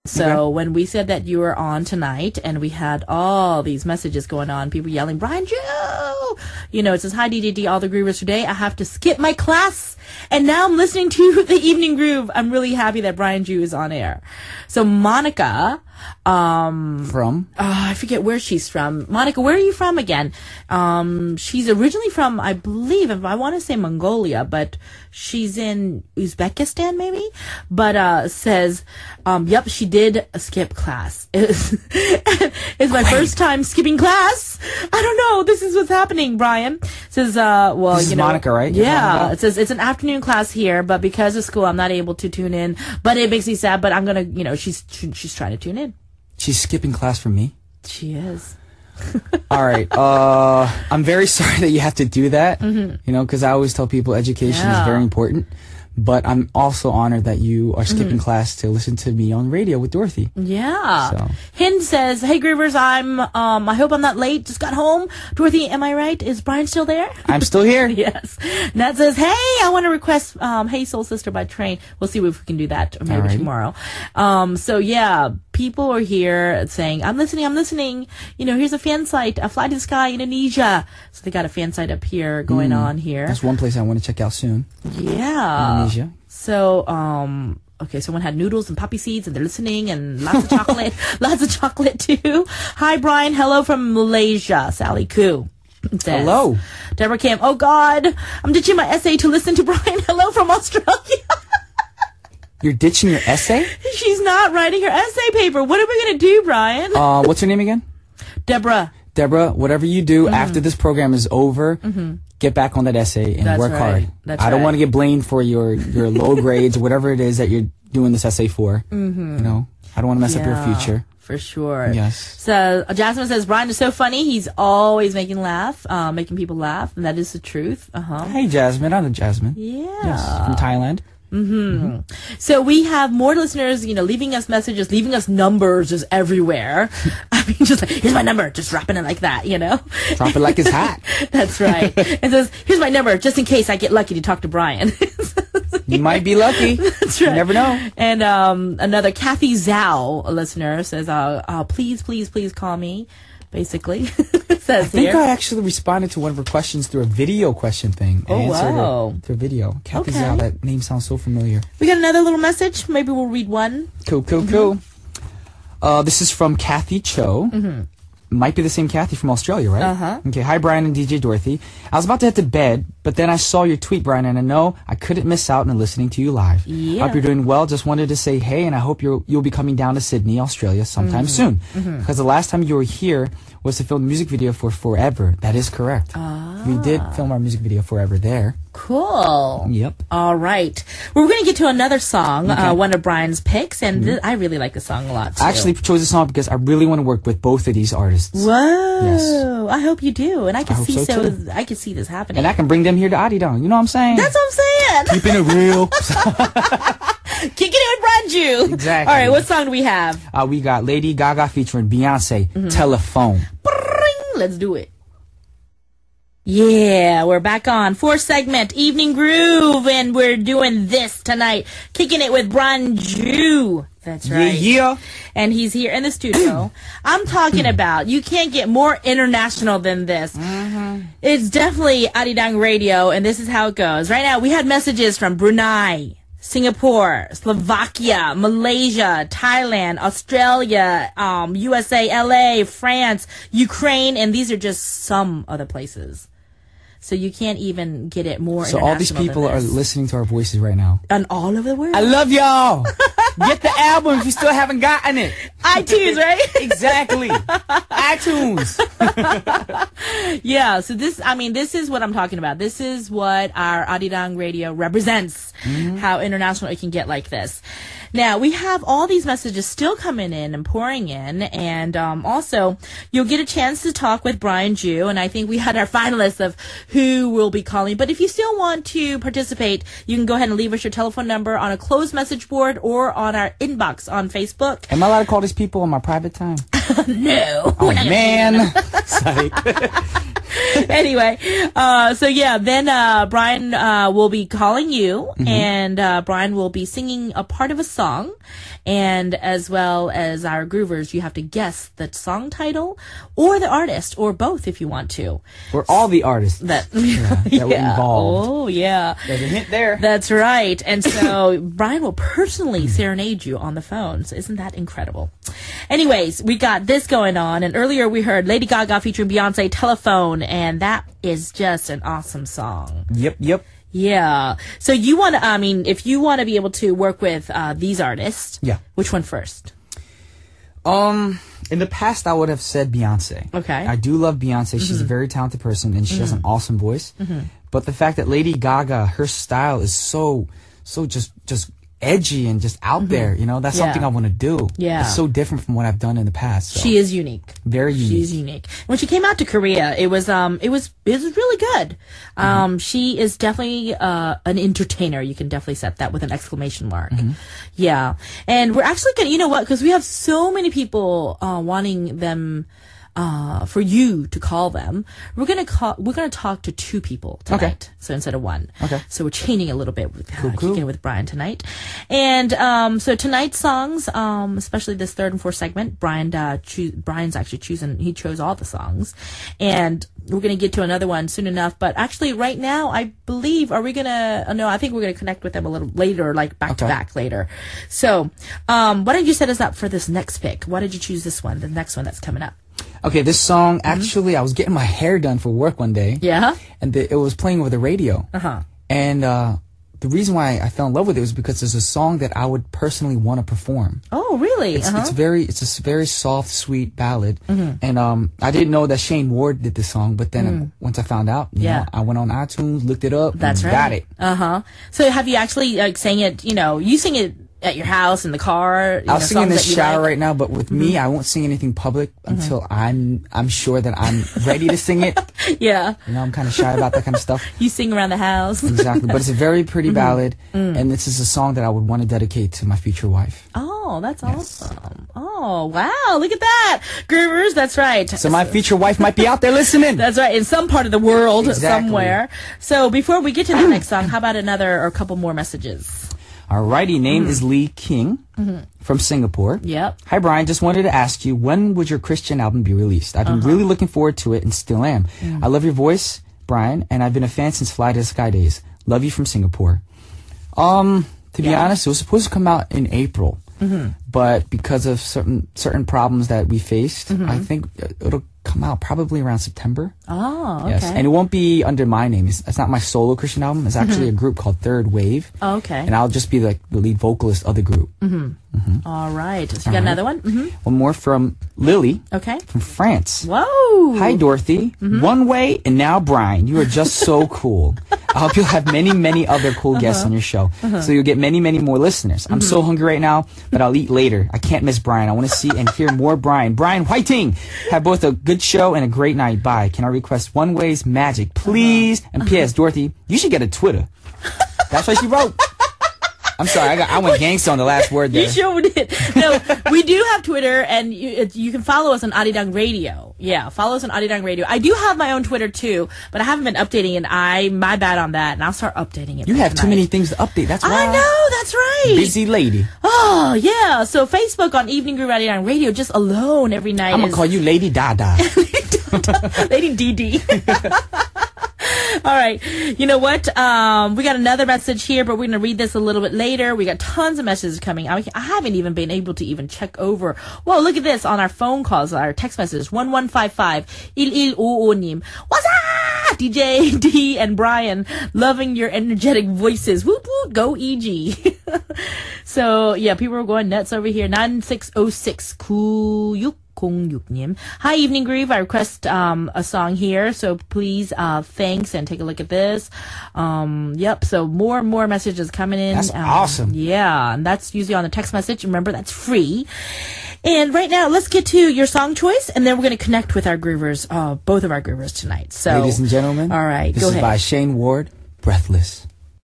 So when we said that you were on tonight and we had all these messages going on, people yelling, Brian Jew! You know, it says, hi, DJD, all the groovers today. I have to skip my class. And now I'm listening to the Evening Groove. I'm really happy that Brian Jew is on air. So Monica, I forget where she's from. Monica, where are you from again? She's originally from, I believe, I want to say Mongolia, but she's in Uzbekistan maybe, but says, yep, she did skip class. It's my first time skipping class. I don't know. This is what's happening, Brian. Says, well, this is Monica, right? Yeah. It says it's an afternoon class here, but because of school, I'm not able to tune in. But it makes me sad. But I'm gonna, you know, she's trying to tune in. She's skipping class for me. She is. All right. I'm very sorry that you have to do that. You know, because I always tell people education is very important. But I'm also honored that you are skipping class to listen to me on radio with Dorothy. Yeah. So. Hind says, hey, Groovers, I hope I'm not late. Just got home. Dorothy, am I right? Is Brian still there? I'm still here. Yes. Nat says, hey, I want to request, Hey Soul Sister by Train. We'll see if we can do that maybe tomorrow. So yeah, people are here saying, I'm listening. You know, here's a fan site, a Fly to the Sky, Indonesia. So they got a fan site up here going on here. That's one place I want to check out soon. Yeah. Indonesia. So, okay, someone had noodles and poppy seeds and they're listening and lots of chocolate, lots of chocolate too. Hi, Brian. Hello from Malaysia. Sally Koo. Says, hello. Deborah Kim. Oh God, I'm ditching my essay to listen to Brian. Hello from Australia. You're ditching your essay? She's not writing her essay paper. What are we going to do, Brian? What's her name again? Deborah. Deborah, whatever you do after this program is over, get back on that essay and work hard. I don't want to get blamed for your low grades or whatever it is that you're doing this essay for. You know, I don't want to mess up your future. For sure. Yes. So Jasmine says, Brian is so funny. He's always making people laugh. And that is the truth. Hey, Jasmine. I know Jasmine. Yeah. Yes, from Thailand. So we have more listeners, you know, leaving us messages, leaving us numbers just everywhere. I mean, just like, here's my number, just dropping it like that, you know? Drop it like it's hot. That's right. And says, here's my number, just in case I get lucky to talk to Brian. You might be lucky. That's right. You never know. And another Kathy Zhao, a listener, says, please call me. Basically, I think I actually responded to one of her questions through a video question thing. Oh, wow. Through a video. Kathy Zhao, that name sounds so familiar. We got another little message. Maybe we'll read one. Cool. This is from Kathy Cho. Might be the same Kathy from Australia, right? Okay. Hi, Brian and DJ Dorothy. I was about to head to bed, but then I saw your tweet, Brian, and I know I couldn't miss out on listening to you live. Yeah. Hope you're doing well. Just wanted to say hey, and I hope you'll be coming down to Sydney, Australia sometime soon. Because the last time you were here was to film the music video for Forever. That is correct. We did film our music video Forever there. Cool. Yep. All right. We're going to get to another song, one of Brian's picks, and I really like the song a lot, too. I actually chose this song because I really want to work with both of these artists. Whoa. Yes. I hope you do. And I can see I can see this happening. And I can bring them here to Arirang. You know what I'm saying? That's what I'm saying. Keeping it real. Kicking it with Brian Jew. Exactly. All right, what song do we have? We got Lady Gaga featuring Beyonce, Telephone. Let's do it. Yeah, we're back on 4-segment Evening Groove, and we're doing this tonight, kicking it with Brian Jew. That's right. Yeah. And he's here in the studio. I'm talking about, you can't get more international than this. It's definitely Arirang Radio, and this is how it goes. Right now, we had messages from Brunei, Singapore, Slovakia, Malaysia, Thailand, Australia, USA, LA, France, Ukraine, and these are just some other places. So you can't even get it more international. So all these people are listening to our voices right now. And all over the world. I love y'all. Get the album if you still haven't gotten it. iTunes, right? Exactly. iTunes. Yeah, so this is what I'm talking about. This is what our Arirang Radio represents, how international it can get like this. Now, we have all these messages still coming in and pouring in, and also, you'll get a chance to talk with Brian Jew, and I think we had our finalists of who will be calling. But if you still want to participate, you can go ahead and leave us your telephone number on a closed message board or on our inbox on Facebook. Am I allowed to call these people on my private time? No. Oh, man. Psych. Anyway, so yeah, then Brian will be calling you, and Brian will be singing a part of a song, and as well as our groovers, you have to guess the song title or the artist, or both if you want to. Or all the artists that were involved. Oh, yeah. There's a hint there. That's right. And so Brian will personally serenade you on the phone. So isn't that incredible? Anyways, we got this going on. And earlier we heard Lady Gaga featuring Beyonce, Telephone. And that is just an awesome song. Yep. Yeah. So you want to, I mean, if you want to be able to work with these artists, which one first? In the past, I would have said Beyonce. Okay. I do love Beyonce. She's a very talented person, and she has an awesome voice. But the fact that Lady Gaga, her style is so just edgy and just out there, you know, that's something I want to do. Yeah. It's so different from what I've done in the past. So. She is unique. Very unique. She's unique. When she came out to Korea, it was really good. She is definitely an entertainer. You can definitely set that with an exclamation mark. Yeah. And we're actually gonna, you know what, because we have so many people wanting them for you to call them. We're gonna talk to two people tonight. Okay. So instead of one. Okay. So we're chaining a little bit with Cool. kicking with Brian tonight. And so tonight's songs, especially this third and fourth segment, Brian's actually choosing, he chose all the songs. And we're gonna get to another one soon enough. But actually right now, I believe, I think we're gonna connect with them a little later, like back to back later. So why don't you set us up for this next pick? Why did you choose this one, the next one that's coming up? Okay, this song, actually, I was getting my hair done for work one day. Yeah? And it was playing over the radio. And the reason why I fell in love with it was because it's a song that I would personally want to perform. Oh, really? It's a very soft, sweet ballad. And I didn't know that Shane Ward did this song, but then once I found out, you know, I went on iTunes, looked it up, That's and right. got it. So have you actually sang it, you sing it at your house, in the car? I'll sing in the shower right now, but with me, I won't sing anything public until I'm sure that I'm ready to sing it. Yeah. You know, I'm kind of shy about that kind of stuff. You sing around the house. Exactly. But it's a very pretty ballad, and this is a song that I would want to dedicate to my future wife. Oh, that's awesome. Oh, wow. Look at that. Groovers, that's right. So my future wife might be out there listening. That's right. In some part of the world somewhere. So before we get to the next song, how about another or a couple more messages? Alrighty, name is Lee King from Singapore. Yep. Hi, Brian. Just wanted to ask you, when would your Christian album be released? I've been really looking forward to it and still am. I love your voice, Brian, and I've been a fan since Fly to the Sky days. Love you from Singapore. To be honest, it was supposed to come out in April, but because of certain problems that we faced, I think it'll come out probably around September. Oh, okay. Yes, and it won't be under my name. It's not my solo Christian album. It's actually a group called Third Wave. Oh, okay. And I'll just be like the lead vocalist of the group. All right. So you got another one? One more from Lily. Okay. From France. Whoa. Hi, Dorothy. One Way and now Brian. You are just so cool. I hope you'll have many, many other cool guests on your show. So you'll get many, many more listeners. I'm so hungry right now, but I'll eat later. I can't miss Brian. I want to see and hear more Brian. Brian Whiting. Have both a good show and a great night. Bye. Can I request One Way's Magic, please? And P.S. Dorothy, you should get a Twitter. That's what she wrote. I'm sorry, I went gangsta on the last word there. You sure did. No, we do have Twitter, and you can follow us on Arirang Radio. Yeah, follow us on Arirang Radio. I do have my own Twitter too, but I haven't been updating it. My bad on that, and I'll start updating it. You have too many things to update. That's why. I know, that's right. Busy lady. Oh, yeah. So Facebook on Evening Groove Arirang Radio, just alone every night. I'm going to call you Lady Dada. Lady Dee. All right. You know what? We got another message here, but we're going to read this a little bit later. We got tons of messages coming. I haven't even been able to even check over. Well, look at this on our phone calls, our text messages. 1155 1155님. What's up? DJ D and Brian, loving your energetic voices. Whoop whoop, go EG. So yeah, people are going nuts over here. 9606 9606님. Hi, Evening Groove. I request a song here, so please thanks and take a look at this. Yep, so more and more messages coming in. That's awesome. Yeah, and that's usually on the text message. Remember, that's free. And right now, let's get to your song choice, and then we're going to connect with our groovers, both of our groovers tonight. So, ladies and gentlemen, all right, this go is ahead. by Shane Ward, Breathless.